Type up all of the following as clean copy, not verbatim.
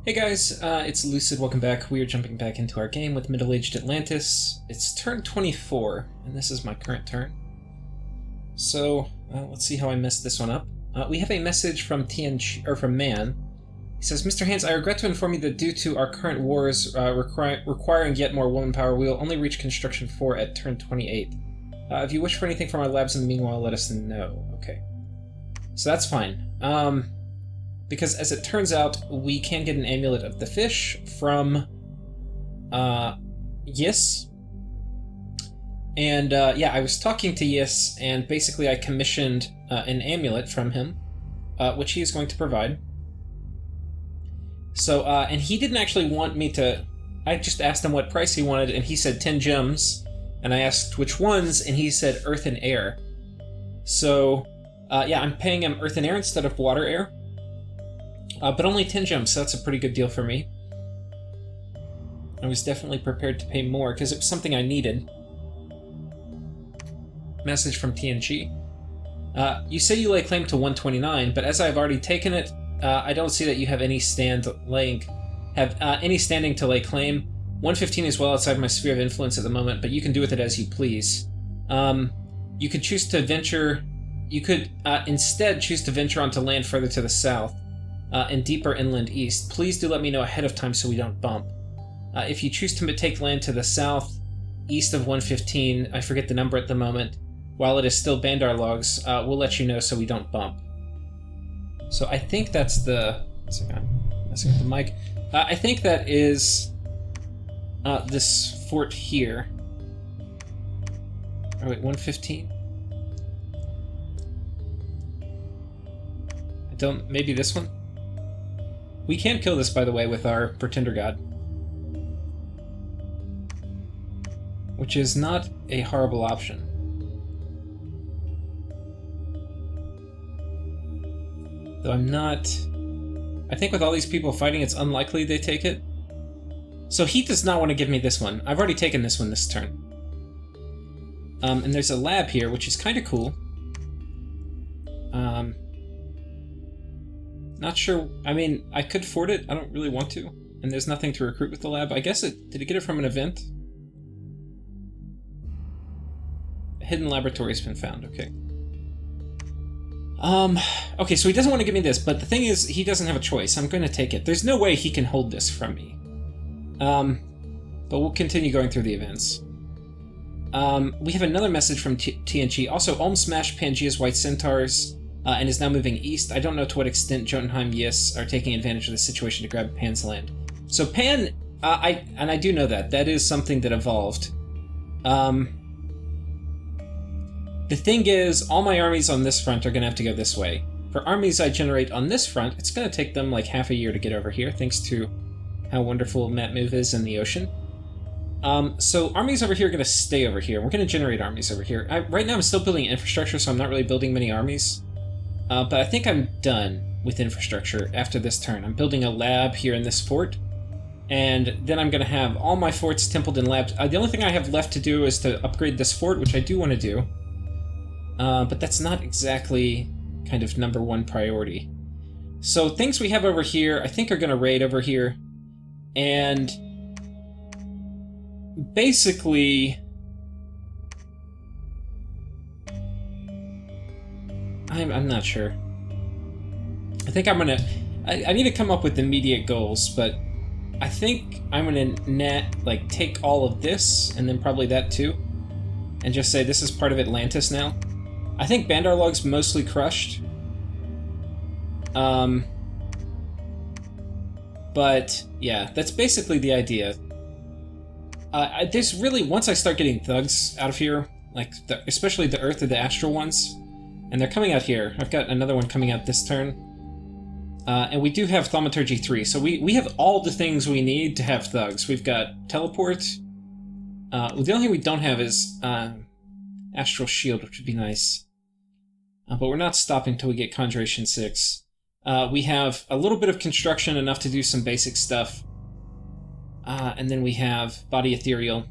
Hey guys, it's Lucid, welcome back. We are jumping back into our game with middle-aged Atlantis. It's turn 24, and this is my current turn. So, let's see how I messed this one up. We have a message from from Man. He says, Mr. Hans, I regret to inform you that due to our current wars requiring yet more womanpower, we will only reach Construction 4 at turn 28. If you wish for anything from our labs in the meanwhile, let us know. Okay. So that's fine. Because as it turns out, we can get an Amulet of the Fish from Yis. And yeah, I was talking to Yis, and basically I commissioned an amulet from him, which he is going to provide. So, and he didn't actually want me to... I just asked him what price he wanted, and he said 10 gems. And I asked which ones, and he said Earth and Air. So, yeah, I'm paying him Earth and Air instead of Water Air. But only 10 gems, so that's a pretty good deal for me. I was definitely prepared to pay more, because it was something I needed. Message from TNG. You say you lay claim to 129, but as I've already taken it, I don't see that you have any standing to lay claim. 115 is well outside my sphere of influence at the moment, but you can do with it as you please. You could choose to venture... You could instead choose to venture onto land further to the south. And deeper inland east. Please do let me know ahead of time so we don't bump. If you choose to take land to the south, east of 115, I forget the number at the moment, while it is still Bandar logs, we'll let you know so we don't bump. So I think that's the... One second, I'm messing with the mic. I think that is this fort here. Oh wait, 115? I don't... Maybe this one? We can kill this, by the way, with our Pretender God. Which is not a horrible option. Though I'm not... I think with all these people fighting, it's unlikely they take it. So he does not want to give me this one. I've already taken this one this turn. And there's a lab here, which is kind of cool. Not sure. I mean, I could afford it. I don't really want to. And there's nothing to recruit with the lab. I guess it... Did it get it from an event? A hidden laboratory has been found. Okay. Okay, so he doesn't want to give me this, but the thing is, he doesn't have a choice. I'm going to take it. There's no way he can hold this from me. But we'll continue going through the events. We have another message from TNG. Also, Ulm smashed Pangea's White Centaurs... and is now moving east. I don't know to what extent Jotunheim Yis are taking advantage of the situation to grab Pan's land. So Pan, I do know that. That is something that evolved. The thing is, all my armies on this front are going to have to go this way. For armies I generate on this front, it's going to take them like half a year to get over here, thanks to how wonderful Map Move is in the ocean. So armies over here are going to stay over here. We're going to generate armies over here. Right now I'm still building infrastructure, so I'm not really building many armies. But I think I'm done with infrastructure after this turn. I'm building a lab here in this fort, and then I'm going to have all my forts templed in labs. The only thing I have left to do is to upgrade this fort, which I do want to do. But that's not exactly kind of #1 priority. So things we have over here, I think are going to raid over here. And basically... I'm not sure. I think I'm gonna... I need to come up with immediate goals, but I think I'm gonna take all of this, and then probably that too, and just say this is part of Atlantis now. I think Bandar log's mostly crushed. But yeah, that's basically the idea. There's really... Once I start getting thugs out of here, especially the Earth or the Astral ones, and they're coming out here. I've got another one coming out this turn. And we do have Thaumaturgy 3, so we have all the things we need to have thugs. We've got Teleport. The only thing we don't have is Astral Shield, which would be nice. But we're not stopping till we get Conjuration 6. We have a little bit of Construction, enough to do some basic stuff. And then we have Body Ethereal.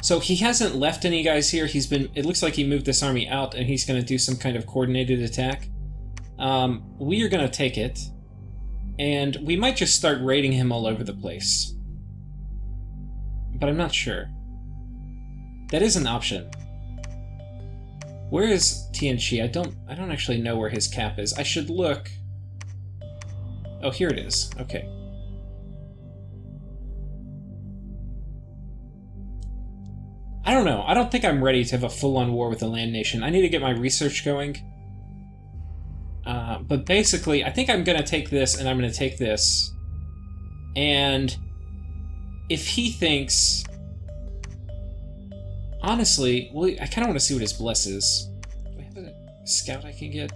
So he hasn't left any guys here. It looks like he moved this army out, and he's going to do some kind of coordinated attack. We are going to take it. And we might just start raiding him all over the place. But I'm not sure. That is an option. Where is Tianchi? I don't actually know where his cap is. I should look. Oh, here it is. Okay. I don't know. I don't think I'm ready to have a full-on war with the land nation. I need to get my research going. But basically, I think I'm going to take this, and I'm going to take this. And if he thinks... Honestly, well, I kind of want to see what his bless is. Do I have a scout I can get?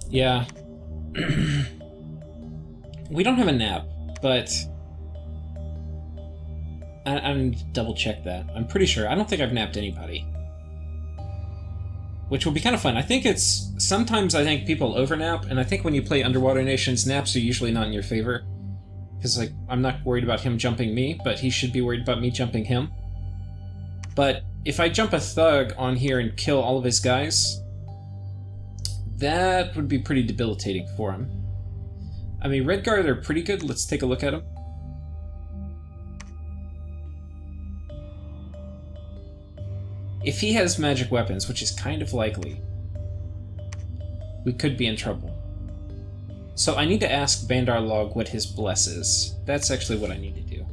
Yeah. We don't have a nap, but... I'm double check that. I'm pretty sure. I don't think I've napped anybody. Which will be kind of fun. I think it's... Sometimes I think people overnap, and I think when you play Underwater Nations, naps are usually not in your favor. Because, like, I'm not worried about him jumping me, but he should be worried about me jumping him. But if I jump a thug on here and kill all of his guys, that would be pretty debilitating for him. I mean, Redguard are pretty good. Let's take a look at them. If he has magic weapons, which is kind of likely, we could be in trouble. So I need to ask Bandar Log what his bless is. That's actually what I need to do.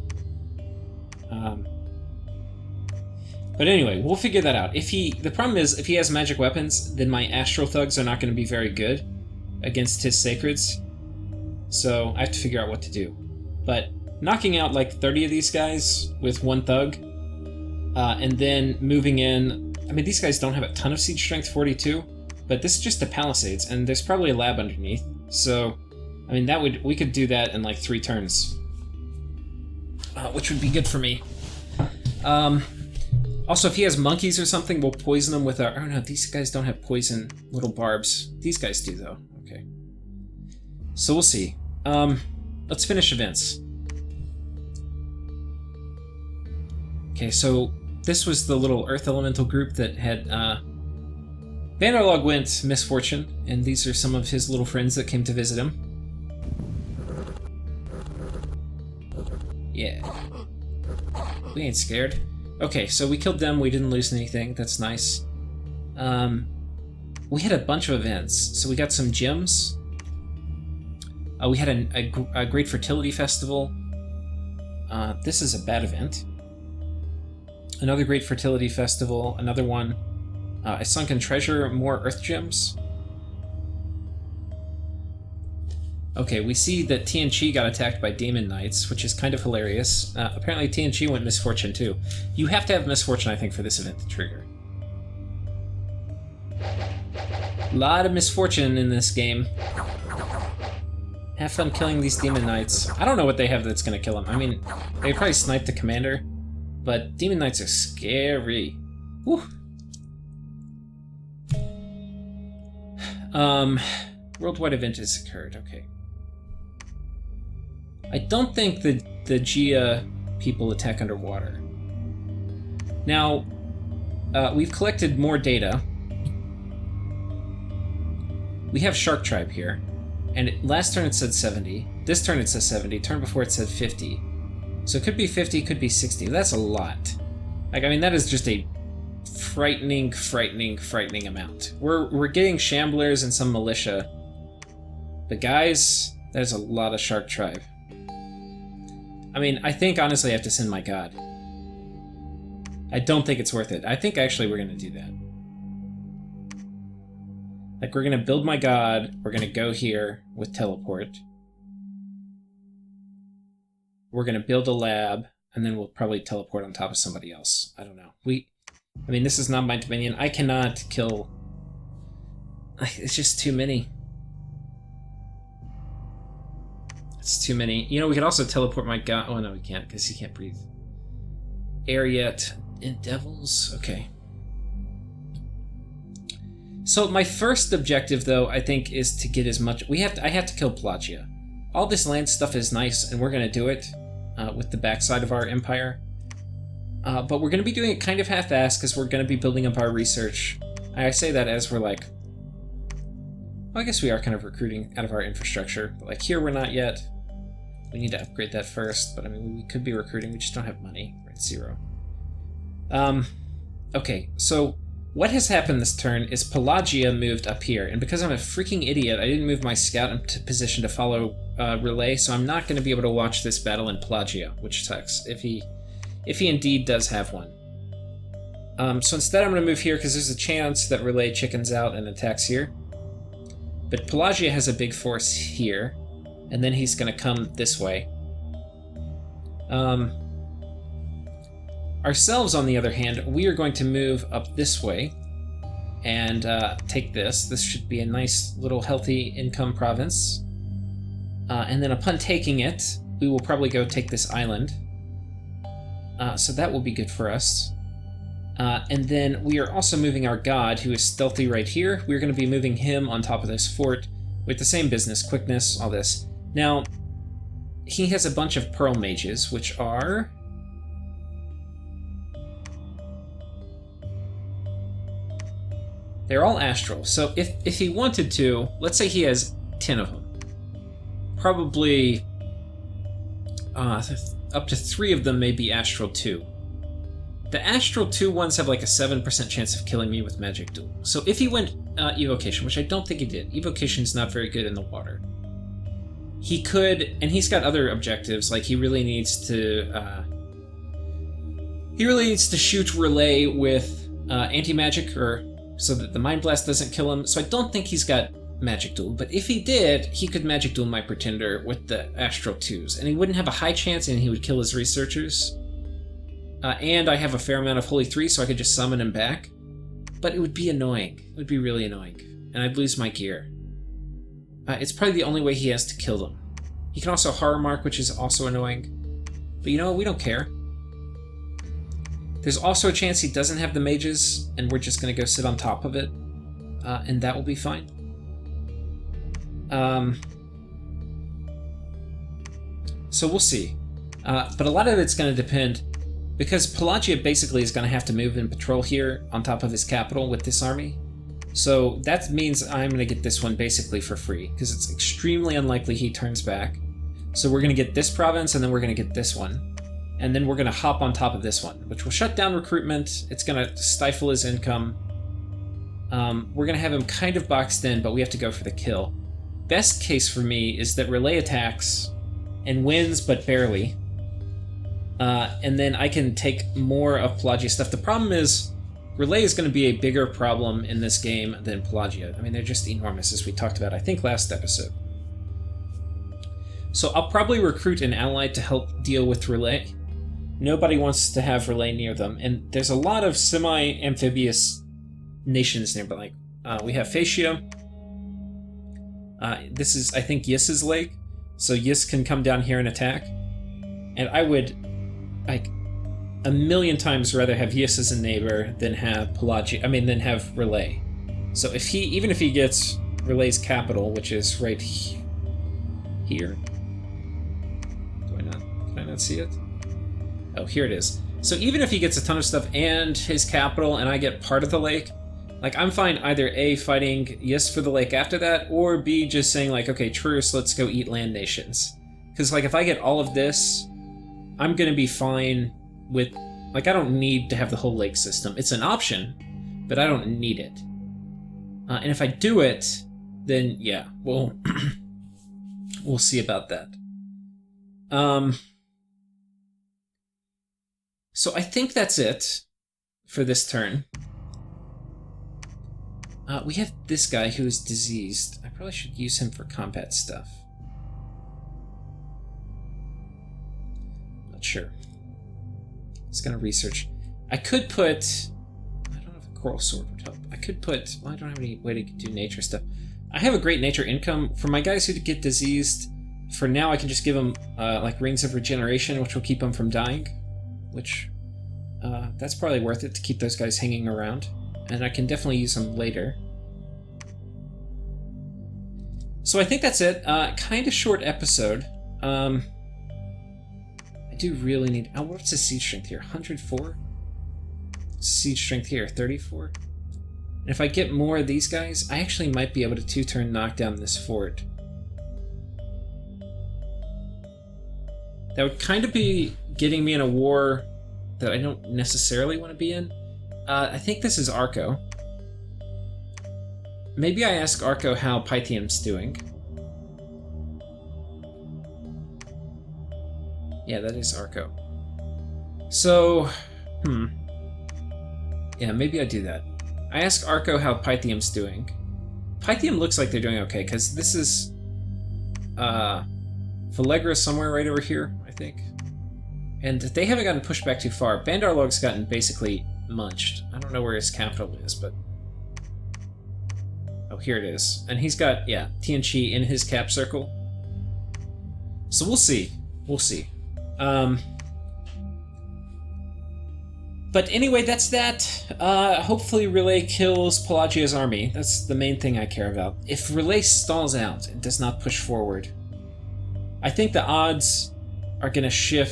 But anyway, we'll figure that out. The problem is, if he has magic weapons, then my Astral Thugs are not going to be very good against his Sacreds. So I have to figure out what to do. But knocking out like 30 of these guys with one Thug, and then moving in... I mean, these guys don't have a ton of siege strength, 42, but this is just the Palisades, and there's probably a lab underneath. So, I mean, we could do that in like 3 turns, which would be good for me. Also, if he has monkeys or something, we'll poison them with our... Oh no, these guys don't have poison little barbs. These guys do, though. Okay. So we'll see. Let's finish events. Okay, so this was the little Earth Elemental group that had... Bannerlog went Misfortune, and these are some of his little friends that came to visit him. Yeah. We ain't scared. Okay, so we killed them, we didn't lose anything, that's nice. We had a bunch of events, so we got some gems. We had a Great Fertility Festival. This is a bad event. Another Great Fertility Festival, another one. A Sunken Treasure, more Earth Gems. Okay, we see that Tianchi got attacked by Demon Knights, which is kind of hilarious. Apparently Tianchi went Misfortune too. You have to have Misfortune, I think, for this event to trigger. A lot of Misfortune in this game. Have fun killing these Demon Knights. I don't know what they have that's going to kill them. I mean, they probably snipe the commander, but Demon Knights are scary. Whew. Worldwide event has occurred, okay. I don't think the Gia people attack underwater. Now, we've collected more data. We have Shark Tribe here, and last turn it said 70. This turn it says 70. Turn before it said 50. So it could be 50, could be 60. That's a lot. Like, I mean, that is just a frightening amount. We're getting Shamblers and some militia. But guys, that is a lot of Shark Tribe. I mean, I think honestly I have to send my god. I don't think it's worth it. I think actually we're gonna do that. Like, we're gonna build my god, we're gonna go here with teleport. We're gonna build a lab, and then we'll probably teleport on top of somebody else. I don't know. I mean, this is not my dominion. I cannot kill... It's just too many. It's too many. You know, we could also teleport my god... Oh, no, we can't, because he can't breathe. Ariet and Devils? Okay. So my first objective, though, I think, is to get as much... I have to kill Pelagia. All this land stuff is nice, and we're going to do it with the backside of our empire. But we're going to be doing it kind of half-assed because we're going to be building up our research. I say that as we're like... Well, I guess we are kind of recruiting out of our infrastructure. But like here we're not yet. We need to upgrade that first, but I mean, we could be recruiting, we just don't have money. We're at 0. Okay, so what has happened this turn is Pelagia moved up here, and because I'm a freaking idiot, I didn't move my scout into position to follow Relay, so I'm not going to be able to watch this battle in Pelagia, which sucks, if he indeed does have one. So instead I'm going to move here because there's a chance that Relay chickens out and attacks here. But Pelagia has a big force here, and then he's going to come this way. Ourselves, on the other hand, we are going to move up this way and take this. This should be a nice little healthy income province. And then upon taking it, we will probably go take this island. So that will be good for us. And then we are also moving our god, who is stealthy right here. We're going to be moving him on top of this fort with the same business, quickness, all this. Now, he has a bunch of pearl mages, which are... They're all astral, so if he wanted to, let's say he has 10 of them. Probably up to 3 of them may be astral 2. The astral 2 ones have like a 7% chance of killing me with magic duel. So if he went evocation, which I don't think he did, evocation's not very good in the water. He could, and he's got other objectives, like he really needs to shoot Relay with anti-magic, or so that the Mind Blast doesn't kill him. So I don't think he's got magic duel, but if he did, he could magic duel my Pretender with the astral 2s, and he wouldn't have a high chance, and he would kill his researchers. And I have a fair amount of Holy 3, so I could just summon him back. But it would be annoying. It would be really annoying. And I'd lose my gear. It's probably the only way he has to kill them. He can also Horror Mark, which is also annoying. But you know what? We don't care. There's also a chance he doesn't have the mages, and we're just going to go sit on top of it. And that will be fine. So we'll see. But a lot of it's going to depend... Because Pelagia basically is going to have to move and patrol here on top of his capital with this army. So that means I'm going to get this one basically for free, because it's extremely unlikely he turns back. So we're going to get this province, and then we're going to get this one. And then we're going to hop on top of this one, which will shut down recruitment. It's going to stifle his income. We're going to have him kind of boxed in, but we have to go for the kill. Best case for me is that Relay attacks and wins, but barely. And then I can take more of Pelagia stuff. The problem is, Relay is going to be a bigger problem in this game than Pelagia. I mean, they're just enormous, as we talked about, I think, last episode. So I'll probably recruit an ally to help deal with Relay. Nobody wants to have Relay near them, and there's a lot of semi-amphibious nations nearby. Like, we have Phaecia. This is, I think, Yis's lake, so Yis can come down here and attack. And I would... like a million times rather have Yis as a neighbor than have than have Relay. So even if he gets Relay's capital, which is right here. Can I not see it? Oh, here it is. So even if he gets a ton of stuff and his capital and I get part of the lake, like I'm fine either A, fighting Yis for the lake after that, or B, just saying like, okay, truce, let's go eat land nations. Because like if I get all of this, I'm going to be fine with... Like, I don't need to have the whole lake system. It's an option, but I don't need it. And if I do it, then, yeah, we'll see about that. So I think that's it for this turn. We have this guy who is diseased. I probably should use him for combat stuff. Sure. It's gonna research. I could put... I don't know if a coral sword would help. I could put... Well, I don't have any way to do nature stuff. I have a great nature income. For my guys who get diseased, for now I can just give them like rings of regeneration, which will keep them from dying. Which, that's probably worth it to keep those guys hanging around. And I can definitely use them later. So I think that's it. Kind of short episode. I do really need... Oh, what's the siege strength here? 104? Siege strength here, 34? And if I get more of these guys, I actually might be able to 2-turn knock down this fort. That would kind of be getting me in a war that I don't necessarily want to be in. I think this is Arco. Maybe I ask Arco how Pythium's doing. Yeah, that is Arco. So, yeah, maybe I do that. I ask Arco how Pythium's doing. Pythium looks like they're doing okay, because this is... Valegra somewhere right over here, I think. And they haven't gotten pushed back too far. Bandarlog's gotten basically munched. I don't know where his capital is, but... Oh, here it is. And he's got, yeah, Tianchi in his cap circle. So we'll see. We'll see. But anyway, that's that. Hopefully Relay kills Pelagia's army. That's the main thing I care about. If Relay stalls out and does not push forward, I think the odds are going to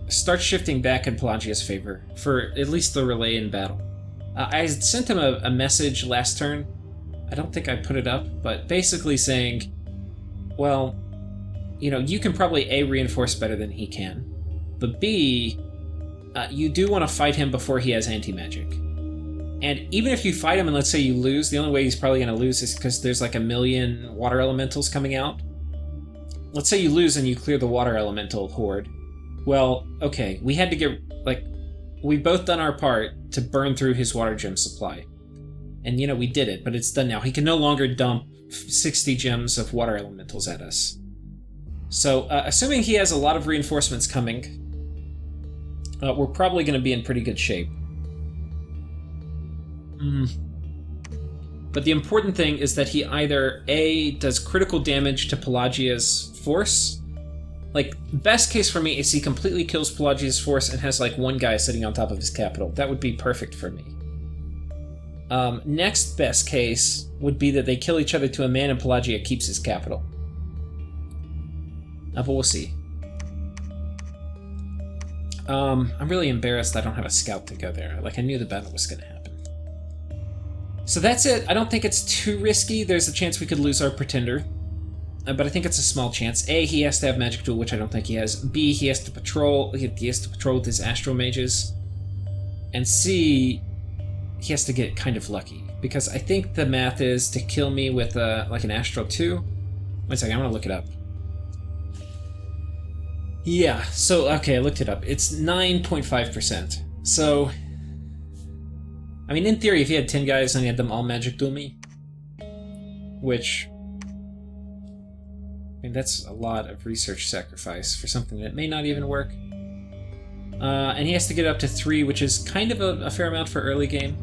start shifting back in Pelagia's favor, for at least the Relay in battle. I sent him a message last turn. I don't think I put it up, but basically saying, well, you know, you can probably A, reinforce better than he can, but B, you do want to fight him before he has anti-magic. And even if you fight him and let's say you lose, the only way he's probably going to lose is because there's like 1 million water elementals coming out. Let's say you lose and you clear the water elemental horde. Well, okay, we had to get, like, we both done our part to burn through his water gem supply. And, you know, we did it, but it's done now. He can no longer dump 60 gems of water elementals at us. So, assuming he has a lot of reinforcements coming, we're probably going to be in pretty good shape. But the important thing is that he either A, does critical damage to Pelagia's force. Like, best case for me is he completely kills Pelagia's force and has like one guy sitting on top of his capital. That would be perfect for me. Next best case would be that they kill each other to a man and Pelagia keeps his capital. But we'll see. I'm really embarrassed I don't have a scout to go there. Like, I knew the battle was going to happen. So that's it. I don't think it's too risky. There's a chance we could lose our Pretender. But I think it's a small chance. A, he has to have Magic Duel, which I don't think he has. B, he has to patrol. He has to patrol with his Astro Mages. And C, he has to get kind of lucky. Because I think the math is to kill me with like an Astro 2. One second, I want to look it up. Yeah, so, okay, I looked it up. It's 9.5%. So, I mean, in theory, if he had 10 guys and he had them all Magic Duel me, which, I mean, that's a lot of research sacrifice for something that may not even work. And he has to get up to 3, which is kind of a fair amount for early game.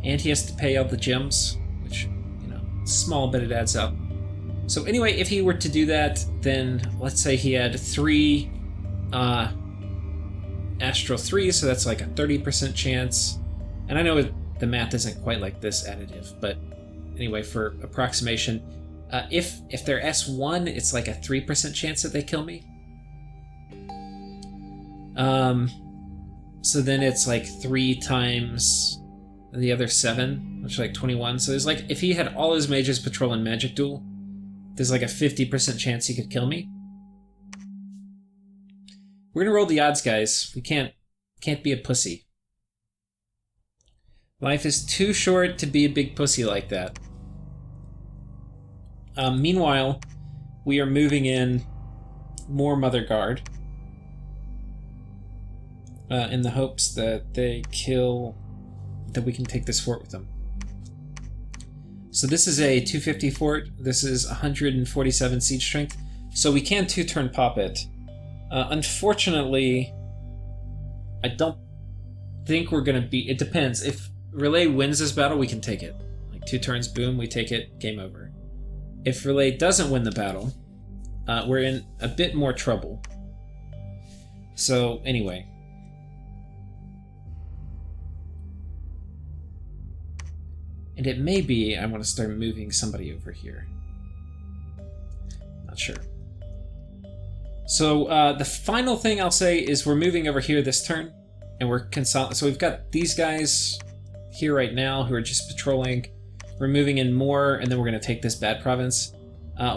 And he has to pay all the gems, which, you know, small, but it adds up. So anyway, if he were to do that, then let's say he had 3 Astro 3, so that's like a 30% chance. And I know the math isn't quite like this additive, but anyway, for approximation, if they're S1, it's like a 3% chance that they kill me. So then it's like 3 times the other 7, which is like 21. So there's like, if he had all his mages patrol in Magic Duel, there's like a 50% chance he could kill me. We're gonna roll the odds, guys. We can't be a pussy. Life is too short to be a big pussy like that. Meanwhile, we are moving in more Mother Guard. In the hopes that they kill... that we can take this fort with them. So this is a 250 fort. This is 147 siege strength. So we can 2-turn pop it. Unfortunately, I don't think we're going to be... It depends. If Relay wins this battle, we can take it. Like 2 turns, boom, we take it, game over. If Relay doesn't win the battle, we're in a bit more trouble. So anyway... And it may be I want to start moving somebody over here. Not sure. So the final thing I'll say is we're moving over here this turn, and we're so we've got these guys here right now who are just patrolling. We're moving in more, and then we're going to take this bad province.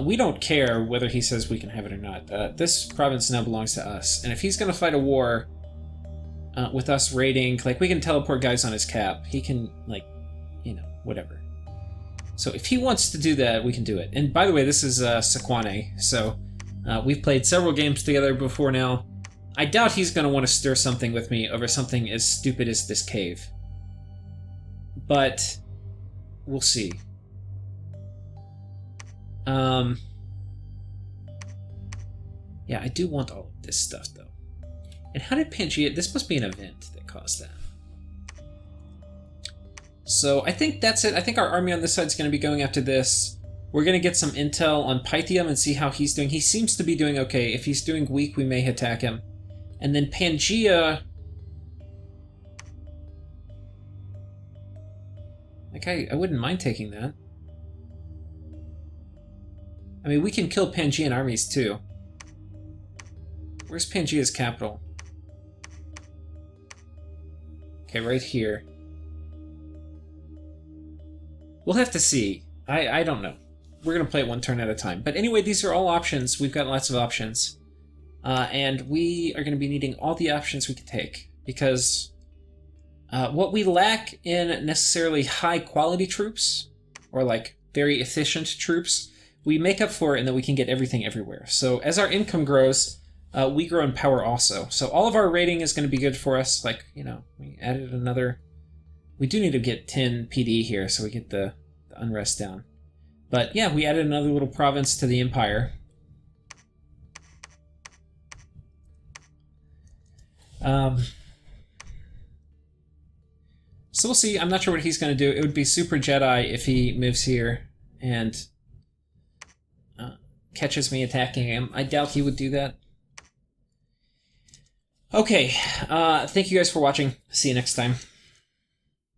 We don't care whether he says we can have it or not. This province now belongs to us, and if he's going to fight a war with us raiding, like, we can teleport guys on his cap. He can, like, you know, whatever. So if he wants to do that, we can do it. And by the way, this is Sequane, so we've played several games together before now. I doubt he's going to want to stir something with me over something as stupid as this cave. But we'll see. Yeah, I do want all of this stuff, though. And how did Pangea... This must be an event that caused that. So I think that's it. I think our army on this side is going to be going after this. We're going to get some intel on Pythium and see how he's doing. He seems to be doing okay. If he's doing weak, we may attack him. And then Pangea... Like, I wouldn't mind taking that. I mean, we can kill Pangean armies, too. Where's Pangea's capital? Okay, right here. We'll have to see. I don't know. We're going to play it one turn at a time. But anyway, these are all options. We've got lots of options. And we are going to be needing all the options we can take. Because what we lack in necessarily high-quality troops, or like very efficient troops, we make up for it and then we can get everything everywhere. So as our income grows, we grow in power also. So all of our rating is going to be good for us. Like, you know, we added another... We do need to get 10 PD here so we get the unrest down. But yeah, we added another little province to the empire. So we'll see. I'm not sure what he's going to do. It would be super Jedi if he moves here and catches me attacking him. I doubt he would do that. Okay, thank you guys for watching. See you next time.